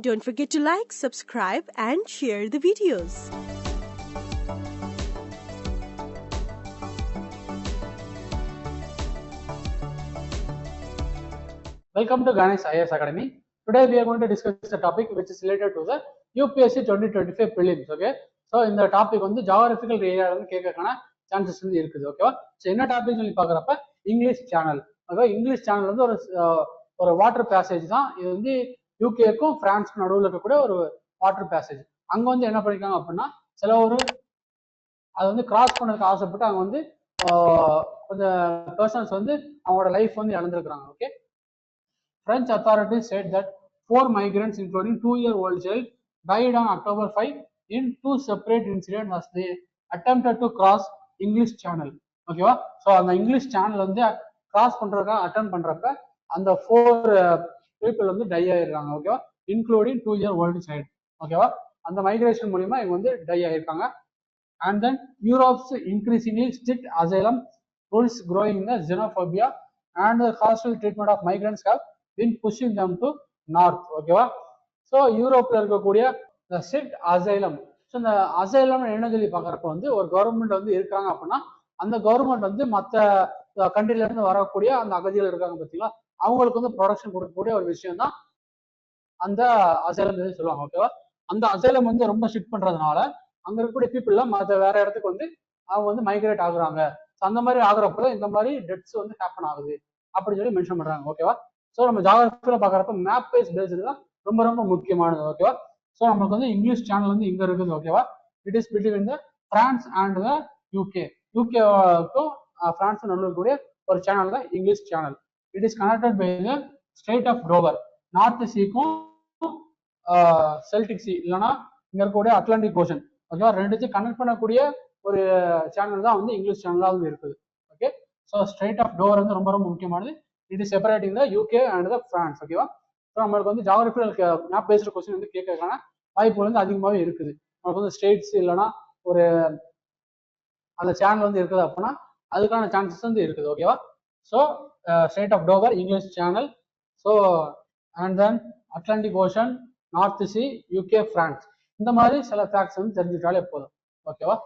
Don't forget to like, subscribe and share the videos. Welcome to Ganesh IAS Academy. Today we are going to discuss the topic which is related to the UPSC 2025 prelims. Okay, so in the topic வந்து geographical area வந்து கேட்கறதுக்கான chances வந்து இருக்குது. ஓகேவா? So என்ன topic சொல்லி பார்க்குறப்ப English channel. Okay, English channel வந்து ஒரு வாட்டர் பேசேஜ் தான். இது வந்து யூகேக்கும் பிரான்ஸ்க்கும் நடுவில் இருக்கக்கூடிய ஒரு வாட்டர் பேசேஜ். அங்கே வந்து என்ன பண்ணிருக்காங்க அப்படின்னா சில அதை வந்து கிராஸ் பண்ணதுக்கு ஆசைப்பட்டு அங்கே வந்து கொஞ்சம் பர்சன்ஸ் வந்து அவங்களோட லைஃப் வந்து இழந்திருக்கிறாங்க. Okay, French authorities said that 4 migrants, including 2-year-old child, died on October 5 in 2 separate incidents as they attempted to cross English Channel. ஓகேவா? ஸோ அந்த இங்கிலீஷ் சேனல் வந்து கிராஸ் பண்றதுக்காக அட்டம் பண்றப்ப அந்த 4 பீப்புள் வந்து டை ஆயிருக்காங்க. ஓகேவா? Including 2-year-old child. ஓகேவா? அந்த மைக்ரேஷன் மூலியமா இவங்க வந்து டை ஆயிருக்காங்க. And then Europe's increasingly strict asylum rules, growing the xenophobia and the hostile treatment of migrants have been pushing them to north. ஓகேவா? ஸோ யூரோப்ல இருக்கக்கூடிய இந்த ஸ்ட்ரிக்ட் அசைலம். ஸோ இந்த அசைலம் என்ன சொல்லி பார்க்குறப்ப வந்து ஒரு கவர்மெண்ட் வந்து இருக்காங்க அப்படின்னா அந்த கவர்மெண்ட் வந்து மற்ற கண்ட்ரில இருந்து வரக்கூடிய அந்த அகதிகள் இருக்காங்க பார்த்தீங்களா, அவங்களுக்கு வந்து ப்ரொடக்ஷன் கொடுக்கக்கூடிய ஒரு விஷயம் தான் அந்த அசைலம் சொல்லுவாங்க. ஓகேவா? அந்த அசைலம் வந்து ரொம்ப ஸ்ட்ரிக்ட் பண்றதுனால அங்க இருக்கக்கூடிய பீப்புள்லாம் மற்ற வேற இடத்துக்கு வந்து அவங்க வந்து மைக்ரேட் ஆகுறாங்க. அந்த மாதிரி ஆகுறப்பதான் இந்த மாதிரி டெத்ஸ் வந்து ஹேப்பன் ஆகுது அப்படின்னு சொல்லி மென்ஷன் பண்றாங்க. ஓகேவா? ஸோ நம்ம ஜாகிரபியில பாக்குறப்ப மேப் வைஸ் பேஸ்டு தான் ரொம்ப ரொம்ப முக்கியமானது. ஓகேவா? ஸோ நமக்கு வந்து இங்கிலீஷ் சேனல் வந்து இங்க இருக்குது. ஓகேவா? It is between the France and the UK. யூகேக்கும் பிரான்ஸ் நடுவக்கூடிய ஒரு சேனல் தான் English channel. It is connected by the strait of Dover. North சீக்கும் செல்டிக் சி இல்லைன்னா இங்க இருக்கக்கூடிய அட்லாண்டிக் ஓஷன். ஓகேவா? ரெண்டுத்தையும் கனெக்ட் பண்ணக்கூடிய ஒரு சேனல் தான் வந்து இங்கிலீஷ் சேனலாக வந்து இருக்குது. Okay, so Strait of Dover வந்து ரொம்ப ரொம்ப முக்கியமானது. It is separating the UK and the France. ஓகேவா? ஸோ நம்மளுக்கு வந்து ஜாகிரபிக்கல் மேப் பேஸ்டு கொஸ்டின் வந்து கேட்கறதுக்கான வாய்ப்பு வந்து அதிகமாகவே இருக்குது. நமக்கு வந்து ஸ்டேட்ஸ் இல்லைன்னா ஒரு அந்த சேனல் வந்து இருக்குது அப்படின்னா அதுக்கான சான்சஸ் வந்து இருக்குது. ஓகேவா? So Strait of Dover English Channel. So and then Atlantic Ocean, North Sea, UK, France. இந்த மாதிரி சில ஃபேக்ட்ஸ் வந்து தெரிஞ்சுட்டாலே போதும். ஓகேவா?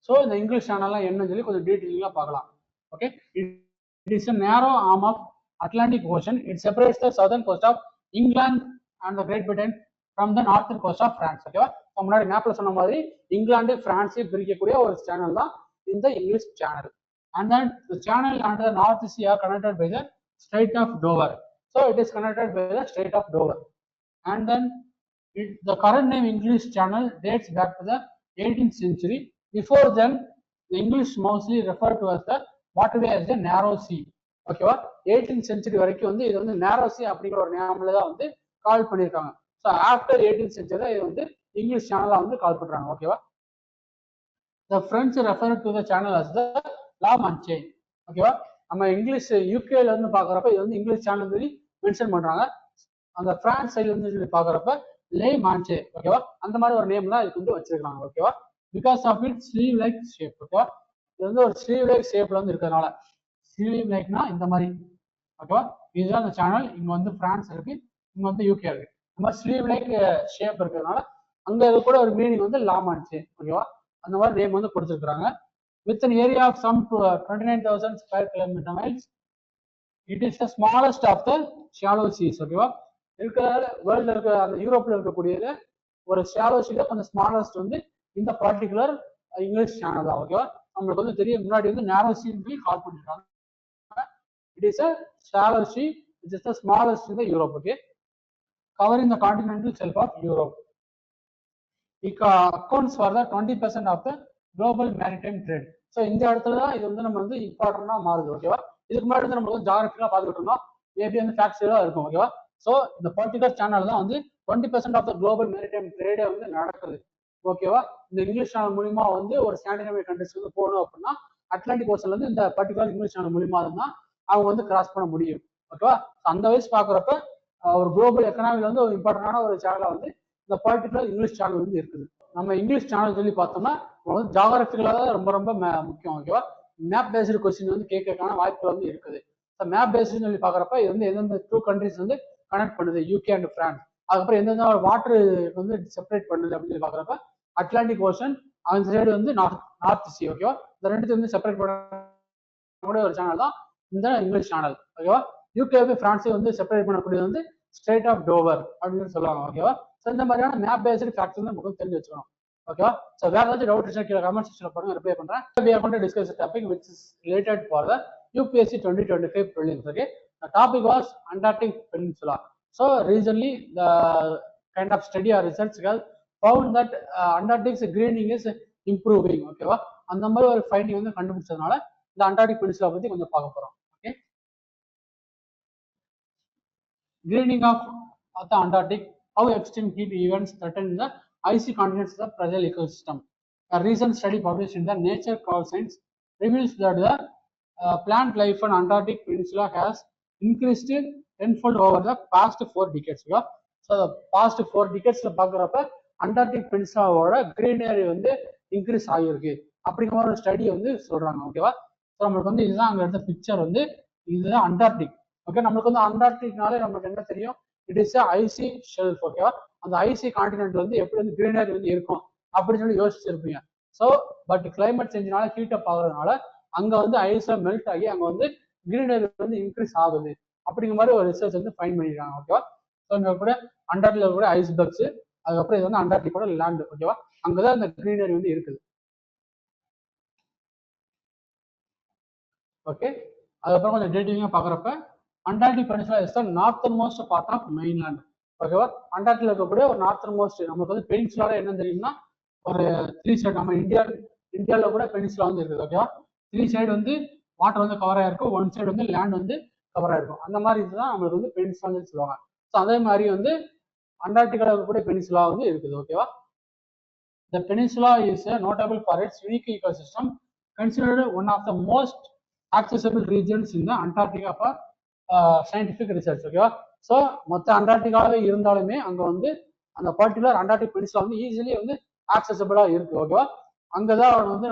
ஸோ இந்த இங்கிலீஷ் சேனல்லாம் என்னன்னு சொல்லி கொஞ்சம் டீட்டெயிலாக பார்க்கலாம். Okay, it is a narrow arm of Atlantic Ocean. It separates the southern coast of England and the Great Britain from the northern coast of France. ஓகேவா? முன்னாடி மேப்ல சொன்ன மாதிரி இங்கிலாந்து பிரான்ஸையும் பிரிக்கக்கூடிய ஒரு சேனல் தான் இந்த English channel. And then the channel and the North Sea are connected by the Strait of Dover. So it is connected by the Strait of Dover. And then the current name English Channel dates back to the 18th century. Before then, the English mostly referred to as the waterway as the narrow sea. ஓகேவா? 18th century வரைக்கும் வந்து இது வந்து narrow C அப்படிங்கிற ஒரு நேம்ல தான் வந்து கால் பண்ணியிருக்காங்க. ஸோ ஆஃப்டர் 18th century தான் இது வந்து இங்கிலீஷ் சேனலா வந்து கால் பண்றாங்க. ஓகேவா? The French refer to the channel as the La Manche. ஓகேவா? நம்ம இங்கிலீஷ் யூகேல இருந்து பாக்குறப்ப இது வந்து இங்கிலீஷ் சேனல் சொல்லி மென்ஷன் பண்றாங்க. அந்த பிரான்ஸ் சைட்ல இருந்து சொல்லி பாக்குறப்ப லே மான்சே. ஓகேவா? அந்த மாதிரி ஒரு நேம் தான் இதுக்கு வந்து வச்சிருக்காங்க. ஓகேவா? Because of it sleeve like shape. ஓகேவா? இது வந்து ஒரு ஸ்லீவ் லைக் ஷேப்ல வந்து இருக்கிறதுனால, ஸ்லீவ் லைக்னா இந்த மாதிரி. ஓகேவா? இதுதான் அந்த சேனல். இங்க வந்து பிரான்ஸ் இருக்கு, இங்க வந்து யூகே இருக்கு. இந்த மாதிரி ஸ்லீவ் லைக் ஷேப் இருக்கிறதுனால அங்க இது கூட ஒரு மீனிங் வந்து லா மான்சே. ஓகேவா? அந்த மாதிரி நேம் வந்து கொடுத்துருக்காங்க. With an area of some 29,000 square kilometer miles, it is the smallest of the shallow seas. ஓகேவா? இருக்கிற வேர்ல்ட்ல இருக்க அந்த யூரோப்ல இருக்கக்கூடியது ஒரு ஷாலோ சீல கொஞ்சம் ஸ்மாலஸ்ட் வந்து இந்த பர்டிகுலர் இங்கிலீஷ் சேனல் தான். ஓகேவா? நம்மளுக்கு வந்து தெரியும் முன்னாடி வந்து நேரோ சீன்னு கால் பண்ணிருக்காங்க. It is a shallow sea which is the smallest in the Europe. Okay, covering the continental shelf of Europe. It accounts for the 20% of the global maritime trade. So இந்த இடத்துல தான் இது வந்து நம்ம வந்து இம்பார்ட்டண்டா மாறுது. ஓகேவா? இதுக்கு முன்னாடி வந்து நம்ம வந்து ஜாகிரபிக்கலா பார்த்துட்டு இருந்தோம், மேபி வந்து ஃபேக்ட்ஸ் தான் இருக்கும். ஓகேவா? ஸோ இந்த பர்டிகுலர் சேனல் தான் வந்து 20% ஆஃப் த குளோபல் மேரிடைம் ட்ரேடே வந்து நடக்குது. ஓகேவா? இந்த இங்கிலீஷ் சேனல் மூலியமா வந்து ஒரு ஸ்காண்டினேவியன் கண்ட்ரிஸ் வந்து போகணும் அப்படின்னா அட்லாண்டிக் ஓஷன்ல இருந்து இந்த பர்டிகுலர் இங்கிலீஷ் சேனல் மூலியமா தான் அவங்க வந்து கிராஸ் பண்ண முடியும். ஓகேவா? அந்த வயசு பாக்குறப்ப ஒரு குளோபல் எக்கனாமில வந்து ஒரு இம்பார்ட்டன்டான ஒரு சேனலா வந்து இந்த பர்டிகுலர் இங்கிலீஷ் சேனல் வந்து இருக்குது. நம்ம இங்கிலீஷ் சேனல் சொல்லி பார்த்தோம்னா ஜாகிரபிக்கலா தான் ரொம்ப ரொம்ப முக்கியம். ஓகேவா? மேப் பேஸ்டு கொஸ்டின் வந்து கேட்கறதுக்கான வாய்ப்புகள் வந்து இருக்குது. மேப் பேஸ்டு சொல்லி பாக்குறப்ப இது வந்து எந்தெந்த 2 கண்ட்ரிஸ் வந்து கனெக்ட் பண்ணுது, யூகே அண்ட் பிரான்ஸ். அதுக்கப்புறம் எந்தெந்த வாட்டர் வந்து செப்பரேட் பண்ணுது அப்படின்னு சொல்லி பாக்குறப்ப அட்லாண்டிக் ஓஷன், அந்த சைடு வந்து நார்த் சி. ஓகேவா, இந்த ரெண்டுத்தையும் வந்து செப்பரேட் பண்ணக்கூடிய ஒரு சேனல் தான் இந்த இங்கிலீஷ் சேனல். ஓகேவா, யூகே பிரான்ஸை வந்து செப்பரேட் பண்ணக்கூடியது வந்து ஸ்ட்ரெயிட் ஆஃப் டோவர் அப்படின்னு சொல்லுவாங்க. ஓகேவா, ஸோ இந்த மாதிரியான மேப் பேஸ்டு ஃபேக்ட்ஸ் வந்து நமக்கு தெரிஞ்சு வச்சுக்கணும். ஓகேவா, ஸோ வேற ஏதாச்சும் டவுட் இருந்துச்சுன்னா கீழே கமெண்ட் செக்ஷன்ல போடுங்க, ரிப்ளை பண்றேன். We are going to discuss a topic which is related for the UPSC 2025 prelims. Okay, the topic was Antarctic Peninsula. So recently the kind of study or research has found that Antarctic's greening is improving. ஓகேவா, அந்த மாதிரி ஒரு finding வந்து கண்டுபிடிச்சதுனால இந்த Antarctic peninsula பத்தி கொஞ்சம் பார்க்க போறோம். Okay, greening of the Antarctic, how extreme heat events threaten the icy continents of the fragile ecosystem. A recent study published in the Nature Crop Science reveals that the plant life on Antarctic Peninsula has increased tenfold over the past 4 decades. Okay? So the past 4 decades பார்க்குறப்ப Antarctic பெனின்சுலாவோட greenery வந்து increase ஆகிருக்கு அப்படிங்கிற ஒரு study வந்து சொல்றாங்க. ஓகேவா, so நம்மளுக்கு வந்து இதுதான் அங்கே எடுத்த பிக்சர் வந்து இதுதான் அண்டார்டிக். ஓகே, நம்மளுக்கு வந்து அண்டார்டிக்னாலே நமக்கு என்ன தெரியும், இட் இஸ் ஐசி ஷெல்ஃப். ஓகேவா, அந்த ஐசி கான்டினென்ட் வந்து எப்படி வந்து கிரீனரி வந்து இருக்கும் அப்படின்னு சொல்லி யோசிச்சிருப்பீங்க. ஸோ பட் கிளைமேட் சேஞ்சினால ஹீட் அப் ஆகுறதுனால அங்க வந்து ஐஸ்ல மெல்ட் ஆகி அங்க வந்து கிரீனரி வந்து இன்க்ரீஸ் ஆகுது அப்படிங்கிற மாதிரி ஒரு ரிசர்ச் வந்து ஃபைண்ட் பண்ணிருக்காங்க. ஓகேவா, ஸோ இங்க கூட அண்டார்டிக்ல கூட ஐஸ் பக்ஸ், அதுக்கப்புறம் இது வந்து அண்டார்டிக்கோட லேண்ட். ஓகேவா, அங்கதான் இந்த கிரீனரி வந்து இருக்குது. ஓகே, அதுக்கப்புறம் கொஞ்சம் டீட்டெயிலிங்கா பாக்குறப்ப Antarctic peninsula is the northernmost part of mainland. ஓகேவா, அண்டார்டிக்ல இருக்கக்கூடிய ஒரு நார்த்தன் மோஸ்ட், நமக்கு வந்து பெனின்சுலா என்ன தெரியும்னா ஒரு 3 சைடு, நம்ம இந்தியாவில கூட பெனின்சுலா வந்து இருக்குது. ஓகேவா, 3 சைடு வந்து வாட்டர் வந்து கவர் ஆயிருக்கும், 1 சைடு வந்து லேண்ட் வந்து கவர் ஆயிருக்கும். அந்த மாதிரி இதுதான் நம்மளுக்கு வந்து பெனின்சுலா சொல்லுவாங்க. ஸோ அதே மாதிரி வந்து அண்டார்டிகால இருக்கக்கூடிய பெனின்சுலா வந்து இருக்குது. ஓகேவா, the peninsula is notable for its unique ecosystem, considered one of the most accessible regions in the Antarctica for scientific research. ஓகேவா, ஸோ மொத்த அண்டார்டிகாவே இருந்தாலுமே அங்க வந்து அந்த பர்டிகுலர் அண்டார்டிக் பெனின்சுலா வந்து ஈஸிலி வந்து ஆக்சசபிளா இருக்கு. ஓகேவா, அங்கதான் வந்து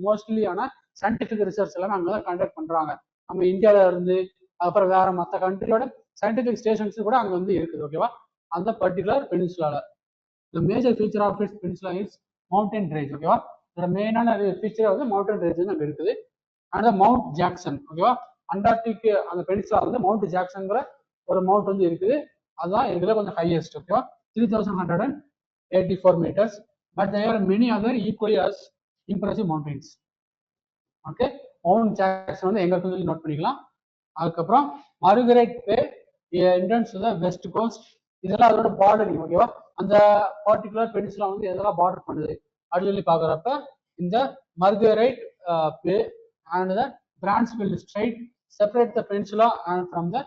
மோஸ்ட்லி ஆன சயின்டிபிக் ரிசர்ச் எல்லாமே அங்கதான் கண்டக்ட் பண்றாங்க. நம்ம இந்தியாவில இருந்து அப்புறம் வேற மற்ற கண்ட்ரியோட சயின்டிபிக் ஸ்டேஷன்ஸ் கூட அங்க வந்து இருக்குது. ஓகேவா, அந்த particular பெனின்சுலால the major feature of its peninsula is mountain range. ஓகேவா, இதோட மெயினான ஃபீச்சர் வந்து மவுண்டன் ரேஞ்ச் அங்க இருக்குது. And mount Jackson. ஓகேவா, அண்டார்டிக் அந்த பெனின்சுலா வந்து மவுண்ட் ஜாக்சன்ங்கிற ஒரு மவுண்ட் வந்து இருக்குது. அதுதான் இருக்கிற கொஞ்சம் ஹையஸ்ட். ஓகேவா, 3184 meters, but there are many other equally as impressive mountains. Okay, mount Jackson வந்து எங்க இருக்குன்னு நோட் பண்ணிக்கலாம். அதுக்கப்புறம் Margaret pay entrance to the west coast, இதெல்லாம் அதோட பார்டரிங். ஓகேவா, அந்த பர்டிகுலர் பெனின்சுலா வந்து எதெல்லாம் பார்டர் பண்ணுது அப்படின்னு சொல்லி பாக்குறப்ப இந்த Margaret bay and the Bransfield strait separate the peninsula and from the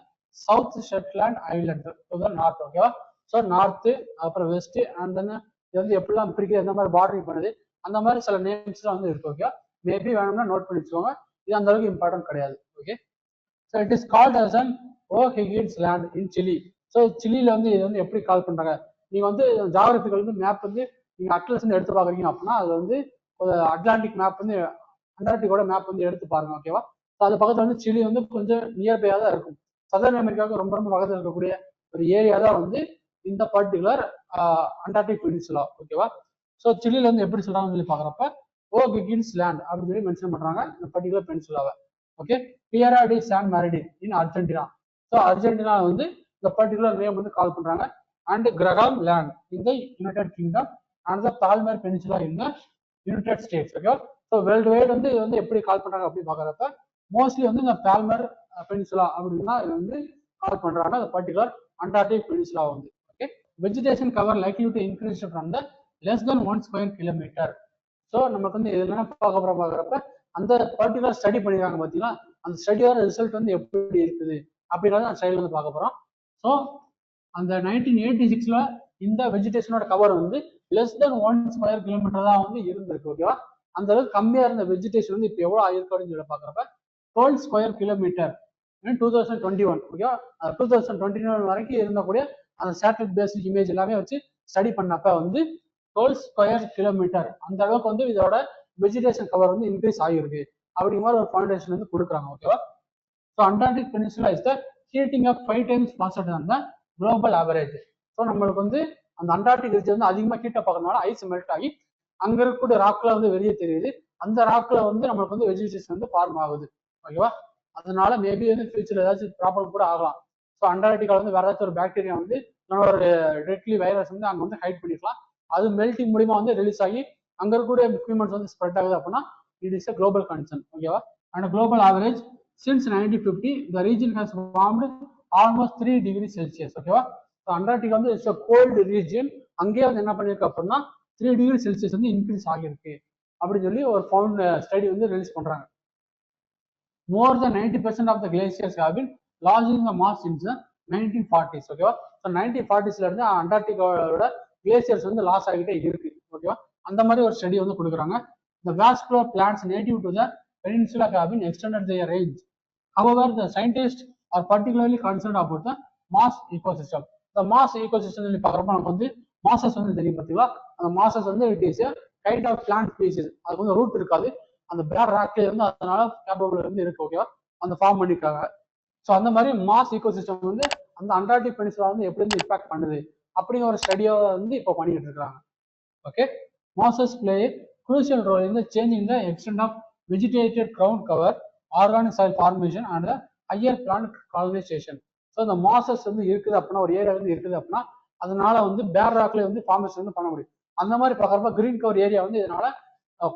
south Shetland island to the north. ஓகேவா, ஸோ நார்த்து அப்புறம் வெஸ்ட் அண்ட் தென் இது வந்து எப்படிலாம் பிரிக்க எந்த மாதிரி பார்டரிங் பண்ணுது அந்த மாதிரி சில நேம்ஸ்லாம் வந்து இருக்கு. ஓகே, மேபி வேணும்னா நோட் பண்ணி வச்சுக்கோங்க, இது அந்த அளவுக்கு இம்பார்ட்டன்ட் கிடையாது. Okay, so it is called as an O'Higgins land in Chile. So சிலியில வந்து இது வந்து எப்படி கால் பண்றாங்க, நீங்க வந்து ஜியாகிரபிக்கல் வந்து மேப் வந்து நீங்க அட்லஸ் வந்து எடுத்து பாக்குறீங்க அப்படின்னா அது வந்து ஒரு அட்லாண்டிக் மேப் வந்து அண்டார்டிகோட மேப் வந்து எடுத்து பாருங்க. ஓகேவா, அது பக்கத்துல வந்து சிலி வந்து கொஞ்சம் நியர்பையா தான் இருக்கும். சதர்ன் அமெரிக்காவுக்கு ரொம்ப ரொம்ப பக்கத்தில் இருக்கக்கூடிய ஒரு ஏரியா தான் வந்து இந்த பர்டிகுலர் அண்டார்டிக் பெனின்சுலா. ஓகேவா, ஸோ சிலியில வந்து எப்படி சொல்றாங்கன்னு சொல்லி பாக்குறப்ப ஓஹிகின்ஸ் லேண்ட் அப்படின்னு சொல்லி மென்ஷன் பண்றாங்க இந்த பர்டிகுலர் பெனின்சுலாவை. Okay, Tierra de San Martin in Argentina. So Argentina வந்து இந்த பர்டிகுலர் நேம் வந்து கால் பண்றாங்க. And Graham Land in the United Kingdom and the Palmer peninsula in the United States. Okay, so worldwide வந்து இது வந்து எப்படி கால் பண்றாங்க அப்படின்னு பாக்குறப்ப மோஸ்ட்லி வந்து இந்த பால்மர் பெனின்சுலா அப்படின்னா இது வந்து கால் பண்றாங்க அந்த பர்டிகுலர் அண்டார்டிக் பெனின்சுலா வந்து. Okay, vegetation cover likely to increase from the less than 1 square kilometre. So நமக்கு வந்து இதெல்லாம் பார்க்குறப்ப அந்த பர்டிகுலர் ஸ்டடி பண்ணிருக்காங்க பார்த்தீங்கன்னா அந்த ஸ்டடியோட ரிசல்ட் வந்து எப்படி இருக்குது அப்படிங்கிறத அந்த ஸ்டைல் வந்து பார்க்க போறோம். ஸோ அந்த 1986ல இந்த வெஜிடேஷனோட கவர் வந்து லெஸ் தென் 1 ஸ்கொயர் கிலோமீட்டர் தான் வந்து இருந்திருக்கு. ஓகேவா, அந்த அளவுக்கு கம்மியா இருந்த வெஜிடேஷன் வந்து இப்போ எவ்வளவு ஆயிருக்கு அப்படின்னு சொல்லி பாக்குறப்ப 12 ஸ்கொயர் கிலோமீட்டர் 2021. ஓகேவா, 2021 வரைக்கும் இருந்தக்கூடிய அந்த சேட்டலைட் பேஸ்ட் இமேஜ் எல்லாமே வச்சு ஸ்டடி பண்ணப்ப வந்து 12 ஸ்கொயர் கிலோமீட்டர் அந்த அளவுக்கு வந்து இதோட வெஜிடேஷன் கவர் வந்து இன்க்ரீஸ் ஆகிருக்கு அப்படிங்கிற மாதிரி ஒரு ஃபவுண்டேஷன் வந்து கொடுக்குறாங்க. ஓகேவா, so Antarctic peninsula is the heating up 5 times faster than the global average. So நம்மளுக்கு வந்து அந்த அண்டார்டிக் ரீஜன் வந்து அதிகமாக கீட்ட பார்க்கறதுனால ஐஸ் மெல்ட் ஆகி அங்க இருக்கக்கூடிய ராக்ல வந்து வெளியே தெரியுது. அந்த ராக்ல வந்து நம்மளுக்கு வந்து வெஜிடேஷன் வந்து ஃபார்ம் ஆகுது. ஓகேவா? அதனால மேபி வந்து ஃபியூச்சர்ல ஏதாச்சும் ப்ராப்ளம் கூட ஆகலாம். ஸோ அண்டார்டிகால வந்து வேற ஏதாச்சும் ஒரு பாக்டீரியா வந்து ஒரு டெட்லி வைரஸ் வந்து அங்க வந்து ஹைட் பண்ணிக்கலாம். அது மெல்டிங் மூலியமா வந்து ரிலீஸ் ஆகி அங்க இருக்கக்கூடிய ஹியூமன்ஸ் வந்து ஸ்ப்ரெட் ஆகுது அப்படின்னா it is a global concern. ஓகேவா? And global average since 1950 the region has warmed almost 3 degrees Celsius. ஓகேவா? ஸோ அண்டார்டிகா வந்து இட்ஸ் அ கோல்டு ரீஜியன். அங்கேயே வந்து என்ன பண்ணிருக்கு அப்படின்னா 3 டிகிரி செல்சியஸ் வந்து இன்க்ரீஸ் ஆகிருக்கு அப்படின்னு சொல்லி ஒரு ஃபவுண்ட் ஸ்டடி வந்து ரிலீஸ் பண்றாங்க. More than 90% of the glaciers have been lost in the mass in the 1940s. ஓகேவா? ஸோ 1940ஸ்ல இருந்து அண்டார்டிகாவோட கிளேசியர்ஸ் வந்து லாஸ் ஆகிட்டே இருக்கு. ஓகேவா? அந்த மாதிரி ஒரு ஸ்டடி வந்து கொடுக்குறாங்க. The vascular plants native to the peninsula have been extended their range. However, the scientists are particularly concerned about the Mars ecosystem. The Mars ecosystem பார்க்குறப்ப நமக்கு வந்து மாசஸ் வந்து தெரியும் பார்த்தீங்களா? அந்த மாசஸ் வந்து it is kind of plant species. அதுக்கு வந்து ரூட் இருக்காது. அந்த பேர் ராக்ல இருந்து அதனால கேப்பபிள் வந்து இருக்கு. ஓகேவா? அந்த ஃபார்ம் பண்ணிருக்காங்க. ஸோ அந்த மாதிரி மாஸ் ஈகோசிஸ்டம் வந்து அந்த அண்டார்டிக் பெனிசுலா வந்து எப்படி வந்து இம்பாக்ட் பண்ணுது அப்படிங்கிற ஒரு ஸ்டடியை வந்து இப்போ பண்ணிட்டு இருக்காங்க. Okay, masses play crucial role in the changing the extent of vegetated ground cover, organic soil formation and the higher plant colonization. So இந்த மாசஸ் வந்து இருக்குது அப்படின்னா ஒரு ஏரியா வந்து இருக்குது அப்படின்னா அதனால வந்து பேர் ராக்ல வந்து ஃபார்மேஷன் வந்து பண்ண முடியும். அந்த மாதிரி பார்க்குறப்ப கிரீன் கவர் ஏரியா வந்து இதனால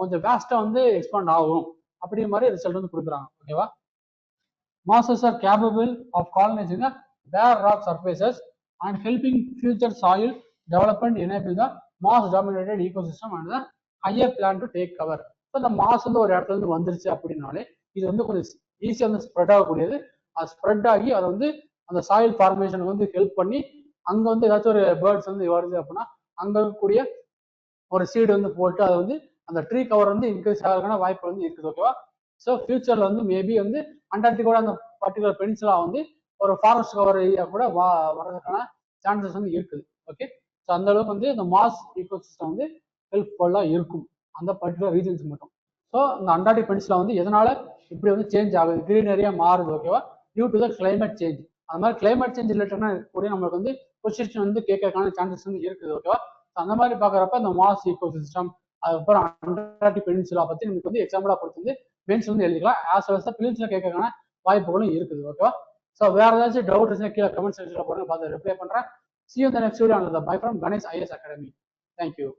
கொஞ்சம் வேஸ்டா வந்து எக்ஸ்பாண்ட் ஆகும் அப்படிங்கிற மாதிரி ரிசல்ட் வந்து கொடுக்குறாங்க. ஓகேவா? Mosses are capable of colonizing the bare rock surfaces and helping future soil development enable the moss dominated ecosystem and the higher plant to take cover. So இந்த மாஸ் வந்து ஒரு இடத்துல இருந்து வந்துருச்சு அப்படின்னாலே இது வந்து கொஞ்சம் ஈஸியாக வந்து ஸ்ப்ரெட் ஆகக்கூடியது. அது ஸ்ப்ரெட் ஆகி அதை வந்து அந்த சாயில் ஃபார்மேஷனுக்கு வந்து ஹெல்ப் பண்ணி அங்கே வந்து ஏதாச்சும் ஒரு பேர்ட்ஸ் வந்து வருது அப்படின்னா அங்கே இருக்கக்கூடிய ஒரு சீடு வந்து போட்டு அதை வந்து அந்த ட்ரீ கவர் வந்து இன்க்ரீஸ் ஆகிறதுக்கான வாய்ப்பு வந்து இருக்குது. ஓகேவா? ஸோ ஃபியூச்சர்ல வந்து மேபி வந்து அண்டார்டிகோட அந்த பர்டிகுலர் பெனின்சுலா வந்து ஒரு ஃபாரஸ்ட் கவர் ஏரியா கூட வர்றதுக்கான சான்சஸ் வந்து இருக்குது. ஓகே, ஸோ அந்த அளவுக்கு வந்து இந்த மாஸ் ஈகோசிஸ்டம் வந்து ஹெல்ப்ஃபுல்லாக இருக்கும் அந்த பர்டிகுலர் ரீஜன்ஸ் மட்டும். ஸோ இந்த அண்டார்டிக் பெனின்சுலா வந்து எதனால இப்படி வந்து சேஞ்ச் ஆகுது, கிரீன் ஏரியா மாறுது. ஓகேவா? Due to the climate change. அந்த மாதிரி கிளைமேட் சேஞ்ச் ரிலேட்டடா கூட நம்மளுக்கு வந்து கொஸ்டின் வந்து கேட்கறதுக்கான சான்சஸ் வந்து இருக்குது. ஓகேவா? அந்த மாதிரி பாக்குறப்ப இந்த மாஸ் ஈகோசிஸ்டம் அதுக்கப்புறம் அண்டார்டிக் பெனின்சுலா பத்தி நமக்கு வந்து எக்ஸாம்பிளா கொடுத்து மென்ஸ் வந்து எழுதிக்கலாம். ஆஸ் வெல் அஸ் பிலிம்ஸ்ல கேட்கறதுக்கான வாய்ப்புகளும் இருக்குது. ஓகேவா? ஸோ வேற ஏதாச்சும் டவுட் இருந்துச்சுன்னா கீழே கமெண்ட் செக்ஷன்ல போட்டு பார்த்து ரிப்ளை பண்றேன். See you in the next video. Bye from Ganesh IAS Academy. Thank you.